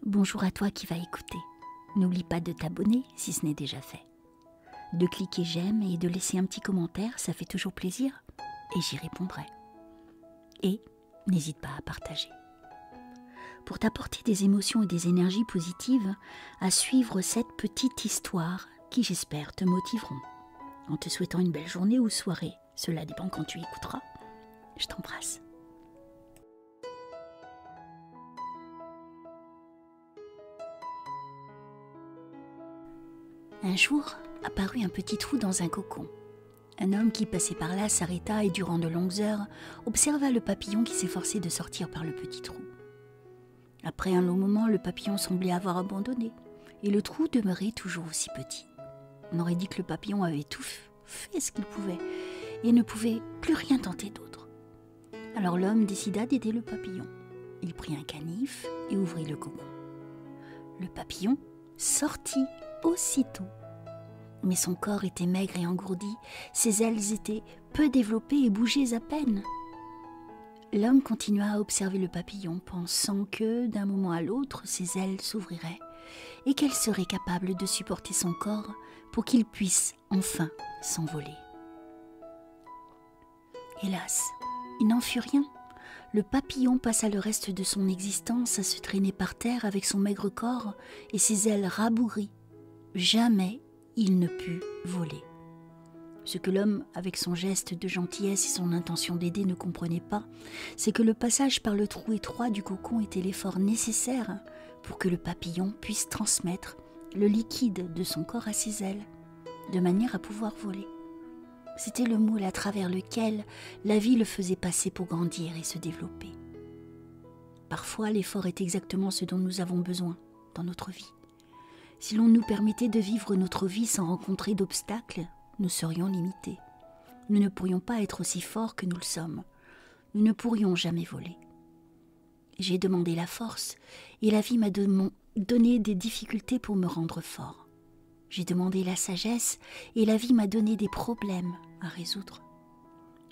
Bonjour à toi qui vas écouter. N'oublie pas de t'abonner si ce n'est déjà fait. De cliquer j'aime et de laisser un petit commentaire, ça fait toujours plaisir et j'y répondrai. Et n'hésite pas à partager. Pour t'apporter des émotions et des énergies positives, à suivre cette petite histoire qui, j'espère, te motiveront. En te souhaitant une belle journée ou soirée, cela dépend quand tu écouteras. Je t'embrasse. Un jour, apparut un petit trou dans un cocon. Un homme qui passait par là s'arrêta et durant de longues heures observa le papillon qui s'efforçait de sortir par le petit trou. Après un long moment, le papillon semblait avoir abandonné et le trou demeurait toujours aussi petit. On aurait dit que le papillon avait tout fait ce qu'il pouvait et ne pouvait plus rien tenter d'autre. Alors l'homme décida d'aider le papillon. Il prit un canif et ouvrit le cocon. Le papillon sortit aussitôt. Mais son corps était maigre et engourdi, ses ailes étaient peu développées et bougeaient à peine. L'homme continua à observer le papillon, pensant que, d'un moment à l'autre, ses ailes s'ouvriraient et qu'elle serait capable de supporter son corps pour qu'il puisse enfin s'envoler. Hélas, il n'en fut rien. Le papillon passa le reste de son existence à se traîner par terre avec son maigre corps et ses ailes rabougries. Jamais il ne put voler. Ce que l'homme, avec son geste de gentillesse et son intention d'aider, ne comprenait pas, c'est que le passage par le trou étroit du cocon était l'effort nécessaire pour que le papillon puisse transmettre le liquide de son corps à ses ailes, de manière à pouvoir voler. C'était le moule à travers lequel la vie le faisait passer pour grandir et se développer. Parfois, l'effort est exactement ce dont nous avons besoin dans notre vie. Si l'on nous permettait de vivre notre vie sans rencontrer d'obstacles, nous serions limités. Nous ne pourrions pas être aussi forts que nous le sommes. Nous ne pourrions jamais voler. J'ai demandé la force et la vie m'a donné des difficultés pour me rendre fort. J'ai demandé la sagesse et la vie m'a donné des problèmes à résoudre.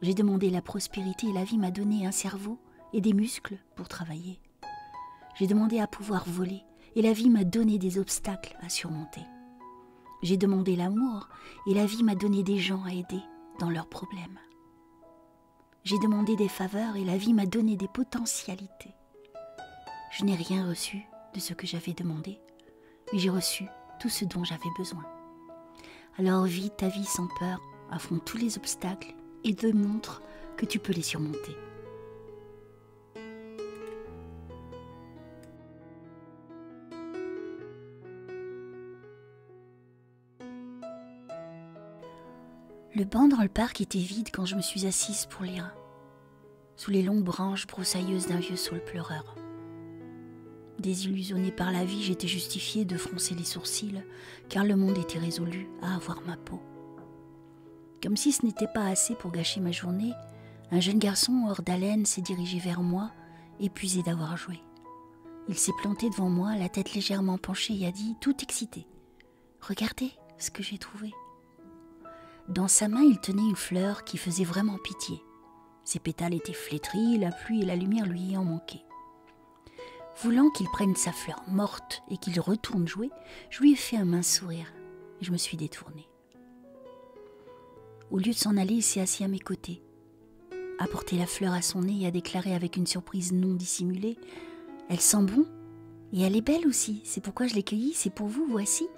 J'ai demandé la prospérité et la vie m'a donné un cerveau et des muscles pour travailler. J'ai demandé à pouvoir voler et la vie m'a donné des obstacles à surmonter. J'ai demandé l'amour et la vie m'a donné des gens à aider dans leurs problèmes. J'ai demandé des faveurs et la vie m'a donné des potentialités. Je n'ai rien reçu de ce que j'avais demandé, mais j'ai reçu tout ce dont j'avais besoin. Alors vis ta vie sans peur, affronte tous les obstacles et démontre que tu peux les surmonter. Le banc dans le parc était vide quand je me suis assise pour lire, sous les longues branches broussailleuses d'un vieux saule pleureur. Désillusionnée par la vie, j'étais justifiée de froncer les sourcils, car le monde était résolu à avoir ma peau. Comme si ce n'était pas assez pour gâcher ma journée, un jeune garçon hors d'haleine s'est dirigé vers moi, épuisé d'avoir joué. Il s'est planté devant moi, la tête légèrement penchée, et a dit, tout excité, « Regardez ce que j'ai trouvé !» Dans sa main, il tenait une fleur qui faisait vraiment pitié. Ses pétales étaient flétris, la pluie et la lumière lui ayant manqué. Voulant qu'il prenne sa fleur morte et qu'il retourne jouer, je lui ai fait un mince sourire et je me suis détournée. Au lieu de s'en aller, il s'est assis à mes côtés, a porté la fleur à son nez et a déclaré avec une surprise non dissimulée, « Elle sent bon et elle est belle aussi, c'est pourquoi je l'ai cueillie, c'est pour vous, voici. »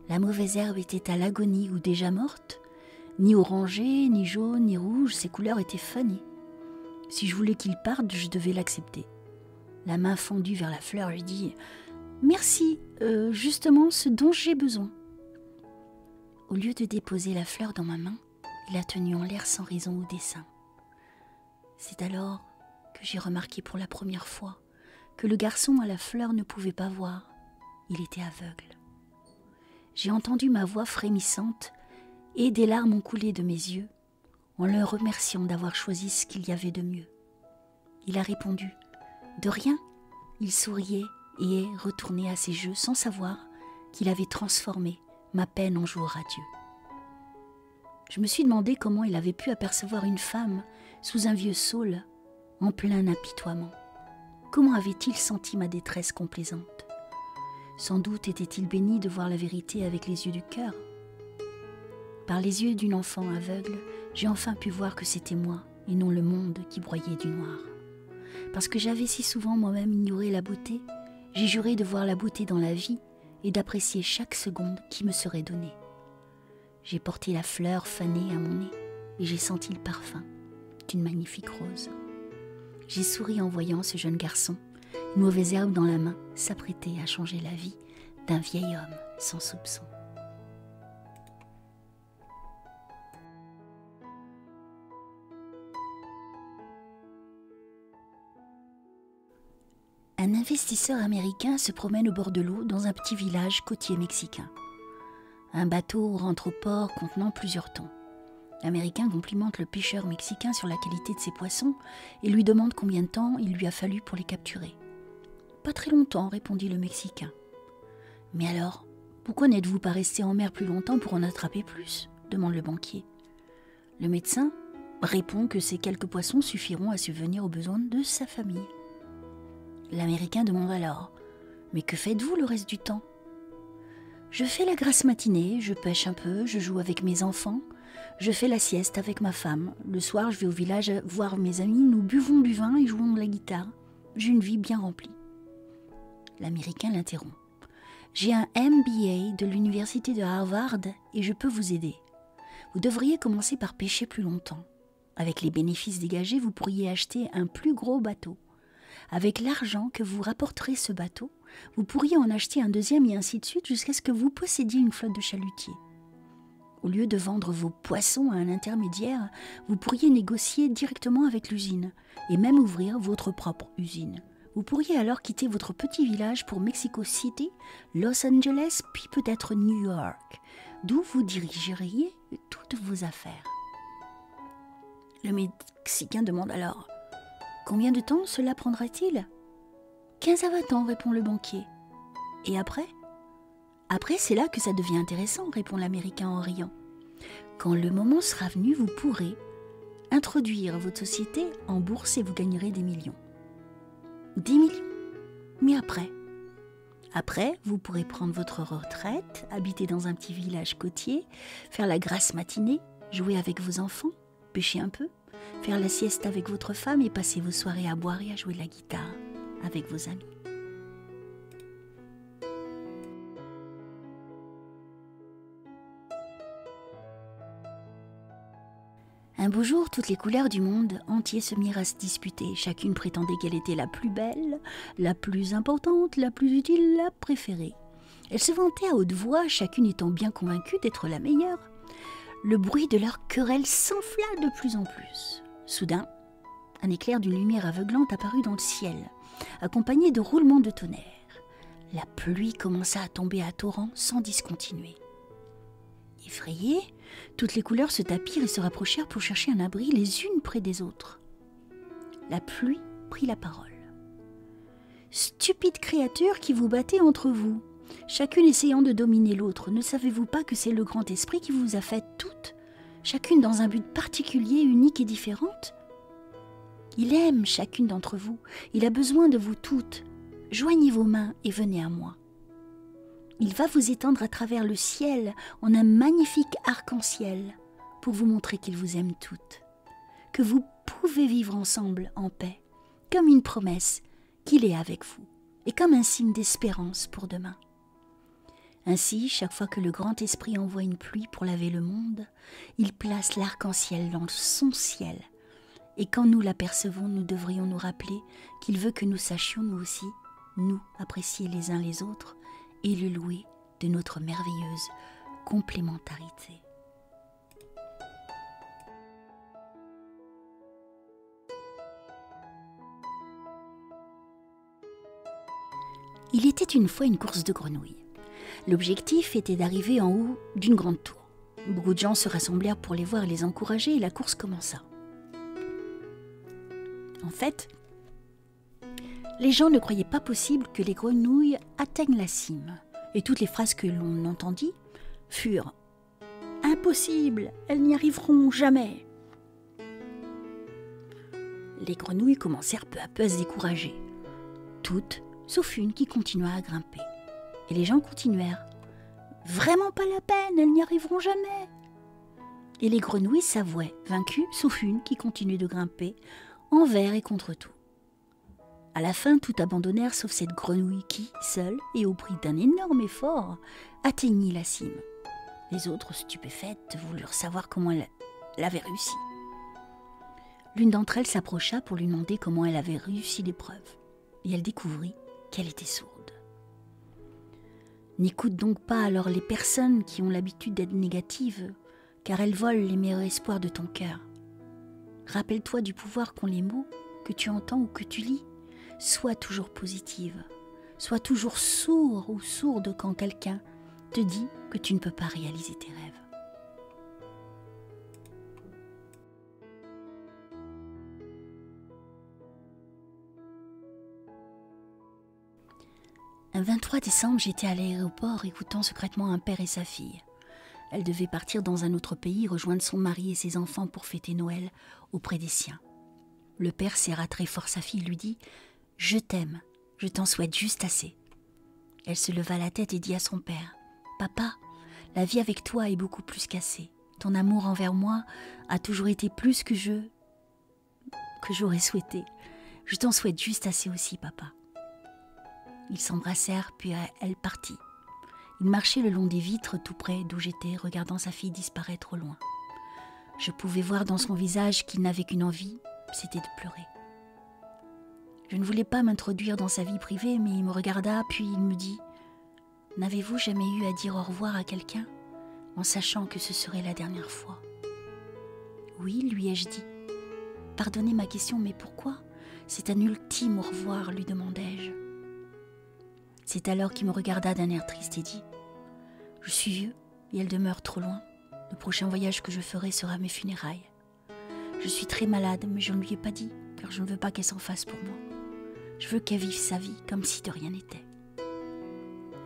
La mauvaise herbe était à l'agonie ou déjà morte, ni orangée, ni jaune, ni rouge, ses couleurs étaient fanées. Si je voulais qu'il parte, je devais l'accepter. La main fendue vers la fleur, je dis « Merci, justement ce dont j'ai besoin. » Au lieu de déposer la fleur dans ma main, il l'a tenue en l'air sans raison ou dessein. C'est alors que j'ai remarqué pour la première fois que le garçon à la fleur ne pouvait pas voir, il était aveugle. J'ai entendu ma voix frémissante et des larmes ont coulé de mes yeux en le remerciant d'avoir choisi ce qu'il y avait de mieux. Il a répondu « De rien !» Il souriait et est retourné à ses jeux sans savoir qu'il avait transformé ma peine en jour radieux. Je me suis demandé comment il avait pu apercevoir une femme sous un vieux saule en plein apitoiement. comment avait-il senti ma détresse complaisante? Sans doute était-il béni de voir la vérité avec les yeux du cœur. Par les yeux d'une enfant aveugle, j'ai enfin pu voir que c'était moi et non le monde qui broyait du noir. Parce que j'avais si souvent moi-même ignoré la beauté, j'ai juré de voir la beauté dans la vie et d'apprécier chaque seconde qui me serait donnée. J'ai porté la fleur fanée à mon nez et j'ai senti le parfum d'une magnifique rose. J'ai souri en voyant ce jeune garçon, une mauvaise herbe dans la main, s'apprêter à changer la vie d'un vieil homme sans soupçon. Un investisseur américain se promène au bord de l'eau dans un petit village côtier mexicain. Un bateau rentre au port contenant plusieurs thons. L'Américain complimente le pêcheur mexicain sur la qualité de ses poissons et lui demande combien de temps il lui a fallu pour les capturer. « Pas très longtemps, répondit le Mexicain. « Mais alors, pourquoi n'êtes-vous pas resté en mer plus longtemps pour en attraper plus ?» demande le banquier. Le médecin répond que ces quelques poissons suffiront à subvenir aux besoins de sa famille. L'Américain demande alors « Mais que faites-vous le reste du temps ?»« Je fais la grasse matinée, je pêche un peu, je joue avec mes enfants, je fais la sieste avec ma femme. Le soir, je vais au village voir mes amis, nous buvons du vin et jouons de la guitare. J'ai une vie bien remplie. » L'Américain l'interrompt. « J'ai un MBA de l'université de Harvard et je peux vous aider. Vous devriez commencer par pêcher plus longtemps. Avec les bénéfices dégagés, vous pourriez acheter un plus gros bateau. Avec l'argent que vous rapporterez ce bateau, vous pourriez en acheter un deuxième et ainsi de suite jusqu'à ce que vous possédiez une flotte de chalutiers. Au lieu de vendre vos poissons à un intermédiaire, vous pourriez négocier directement avec l'usine et même ouvrir votre propre usine. Vous pourriez alors quitter votre petit village pour Mexico City, Los Angeles, puis peut-être New York, d'où vous dirigeriez toutes vos affaires. » Le Mexicain demande alors « Combien de temps cela prendra-t-il » ? « 15 à 20 ans, répond le banquier. « Et après ?»« Après, c'est là que ça devient intéressant, répond l'Américain en riant. Quand le moment sera venu, vous pourrez introduire votre société en bourse et vous gagnerez des millions. 10 millions ? Mais après ? Après, vous pourrez prendre votre retraite, habiter dans un petit village côtier, faire la grasse matinée, jouer avec vos enfants, pêcher un peu, faire la sieste avec votre femme et passer vos soirées à boire et à jouer de la guitare avec vos amis. » Un beau jour, toutes les couleurs du monde entier se mirent à se disputer. Chacune prétendait qu'elle était la plus belle, la plus importante, la plus utile, la préférée. Elles se vantaient à haute voix, chacune étant bien convaincue d'être la meilleure. Le bruit de leur querelle s'enfla de plus en plus. Soudain, un éclair d'une lumière aveuglante apparut dans le ciel, accompagné de roulements de tonnerre. La pluie commença à tomber à torrents sans discontinuer. Effrayées, toutes les couleurs se tapirent et se rapprochèrent pour chercher un abri les unes près des autres. La pluie prit la parole. « Stupide créature qui vous battez entre vous, chacune essayant de dominer l'autre, ne savez-vous pas que c'est le grand esprit qui vous a faites toutes, chacune dans un but particulier, unique et différente ? Il aime chacune d'entre vous, il a besoin de vous toutes. Joignez vos mains et venez à moi. Il va vous étendre à travers le ciel en un magnifique arc-en-ciel pour vous montrer qu'il vous aime toutes, que vous pouvez vivre ensemble en paix, comme une promesse qu'il est avec vous et comme un signe d'espérance pour demain. Ainsi, chaque fois que le grand esprit envoie une pluie pour laver le monde, il place l'arc-en-ciel dans son ciel. Et quand nous l'apercevons, nous devrions nous rappeler qu'il veut que nous sachions nous aussi, nous apprécier les uns les autres et le louer de notre merveilleuse complémentarité. Il était une fois une course de grenouilles. L'objectif était d'arriver en haut d'une grande tour. Beaucoup de gens se rassemblèrent pour les voir et les encourager et la course commença. En fait, les gens ne croyaient pas possible que les grenouilles atteignent la cime. Et toutes les phrases que l'on entendit furent « Impossible, elles n'y arriveront jamais !» Les grenouilles commencèrent peu à peu à se décourager. toutes, sauf une qui continua à grimper. Et les gens continuèrent. « Vraiment pas la peine, elles n'y arriveront jamais !» Et les grenouilles s'avouaient vaincues, sauf une qui continuait de grimper, envers et contre tout. À la fin, tout abandonnèrent sauf cette grenouille qui, seule et au prix d'un énorme effort, atteignit la cime. Les autres, stupéfaites, voulurent savoir comment elle avait réussi. L'une d'entre elles s'approcha pour lui demander comment elle avait réussi l'épreuve, et elle découvrit qu'elle était sourde. N'écoute donc pas alors les personnes qui ont l'habitude d'être négatives, car elles volent les meilleurs espoirs de ton cœur. Rappelle-toi du pouvoir qu'ont les mots que tu entends ou que tu lis. Sois toujours positive. Sois toujours sourd ou sourde quand quelqu'un te dit que tu ne peux pas réaliser tes rêves. Un 23 décembre, j'étais à l'aéroport écoutant secrètement un père et sa fille. Elle devait partir dans un autre pays, rejoindre son mari et ses enfants pour fêter Noël auprès des siens. Le père serra très fort sa fille, lui dit « Je t'aime, je t'en souhaite juste assez. » Elle se leva la tête et dit à son père « Papa, la vie avec toi est beaucoup plus qu'assez. Ton amour envers moi a toujours été plus que j'aurais souhaité. Je t'en souhaite juste assez aussi, papa. » Ils s'embrassèrent, puis elle partit. Il marchait le long des vitres tout près d'où j'étais, regardant sa fille disparaître au loin. Je pouvais voir dans son visage qu'il n'avait qu'une envie, c'était de pleurer. Je ne voulais pas m'introduire dans sa vie privée, mais il me regarda, puis il me dit « N'avez-vous jamais eu à dire au revoir à quelqu'un, en sachant que ce serait la dernière fois ?» « Oui, lui ai-je dit. »« Pardonnez ma question, mais pourquoi ? C'est un ultime au revoir, lui demandai-je. » C'est alors qu'il me regarda d'un air triste et dit « Je suis vieux et elle demeure trop loin. Le prochain voyage que je ferai sera mes funérailles. Je suis très malade, mais je ne lui ai pas dit, car je ne veux pas qu'elle s'en fasse pour moi. Je veux qu'elle vive sa vie comme si de rien n'était.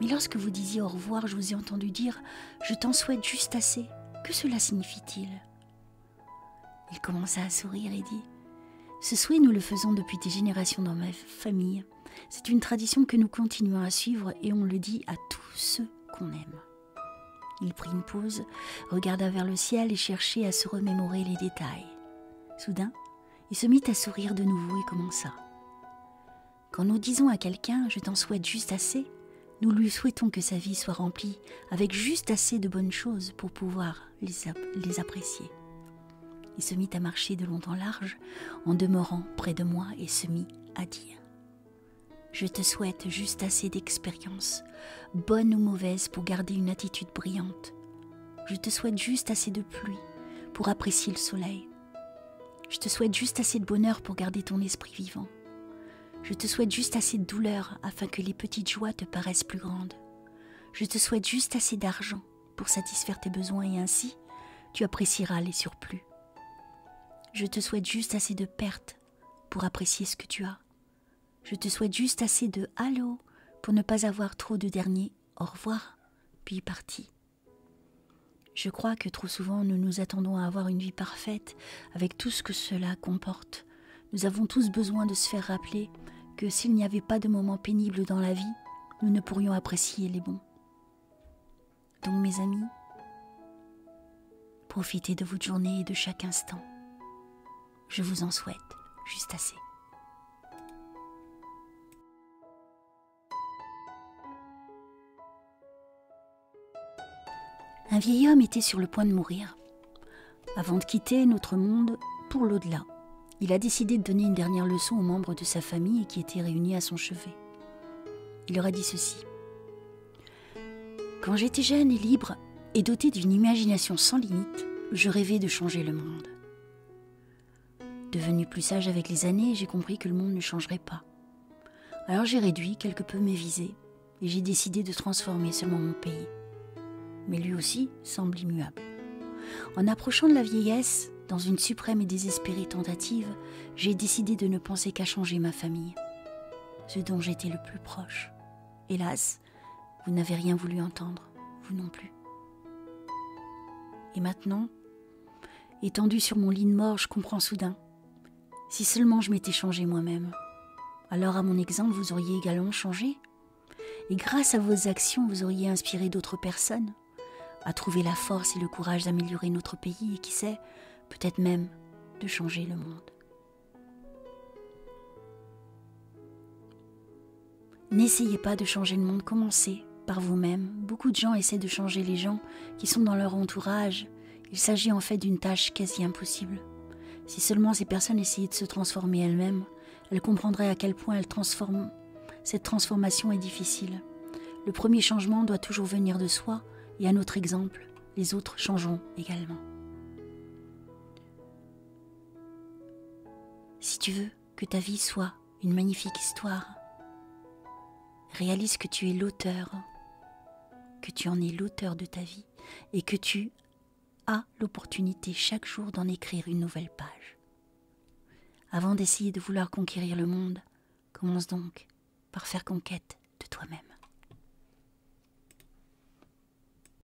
Mais lorsque vous disiez au revoir, je vous ai entendu dire « Je t'en souhaite juste assez. Que cela signifie-t-il » Il commença à sourire et dit « Ce souhait, nous le faisons depuis des générations dans ma famille. C'est une tradition que nous continuons à suivre et on le dit à tous ceux qu'on aime. » Il prit une pause, regarda vers le ciel et cherchait à se remémorer les détails. Soudain, il se mit à sourire de nouveau et commença. Quand nous disons à quelqu'un « Je t'en souhaite juste assez », nous lui souhaitons que sa vie soit remplie avec juste assez de bonnes choses pour pouvoir les apprécier. Il se mit à marcher de long en large en demeurant près de moi et se mit à dire « Je te souhaite juste assez d'expérience, bonne ou mauvaise, pour garder une attitude brillante. Je te souhaite juste assez de pluie pour apprécier le soleil. Je te souhaite juste assez de bonheur pour garder ton esprit vivant. Je te souhaite juste assez de douleur afin que les petites joies te paraissent plus grandes. Je te souhaite juste assez d'argent pour satisfaire tes besoins et ainsi tu apprécieras les surplus. Je te souhaite juste assez de pertes pour apprécier ce que tu as. Je te souhaite juste assez de « allô » pour ne pas avoir trop de derniers « au revoir » puis parti. Je crois que trop souvent nous nous attendons à avoir une vie parfaite avec tout ce que cela comporte. Nous avons tous besoin de se faire rappeler que s'il n'y avait pas de moments pénibles dans la vie, nous ne pourrions apprécier les bons. Donc mes amis, profitez de votre journée et de chaque instant. Je vous en souhaite juste assez. Un vieil homme était sur le point de mourir. Avant de quitter notre monde pour l'au-delà, il a décidé de donner une dernière leçon aux membres de sa famille qui étaient réunis à son chevet. Il leur a dit ceci. « Quand j'étais jeune et libre et doté d'une imagination sans limite, je rêvais de changer le monde. Devenu plus sage avec les années, j'ai compris que le monde ne changerait pas. Alors j'ai réduit quelque peu mes visées et j'ai décidé de transformer seulement mon pays. Mais lui aussi semble immuable. En approchant de la vieillesse, dans une suprême et désespérée tentative, j'ai décidé de ne penser qu'à changer ma famille, ceux dont j'étais le plus proche. Hélas, vous n'avez rien voulu entendre, vous non plus. Et maintenant, étendu sur mon lit de mort, je comprends soudain. Si seulement je m'étais changé moi-même. Alors à mon exemple, vous auriez également changé. Et grâce à vos actions, vous auriez inspiré d'autres personnes à trouver la force et le courage d'améliorer notre pays et qui sait, peut-être même de changer le monde. N'essayez pas de changer le monde, commencez par vous-même. Beaucoup de gens essaient de changer les gens qui sont dans leur entourage. Il s'agit en fait d'une tâche quasi impossible. Si seulement ces personnes essayaient de se transformer elles-mêmes, elles comprendraient à quel point cette transformation est difficile. Le premier changement doit toujours venir de soi et à notre exemple, les autres changeront également. Si tu veux que ta vie soit une magnifique histoire, réalise que tu es l'auteur, que tu en es l'auteur de ta vie et que tu as l'opportunité chaque jour d'en écrire une nouvelle page. Avant d'essayer de vouloir conquérir le monde, commence donc par faire conquête de toi-même.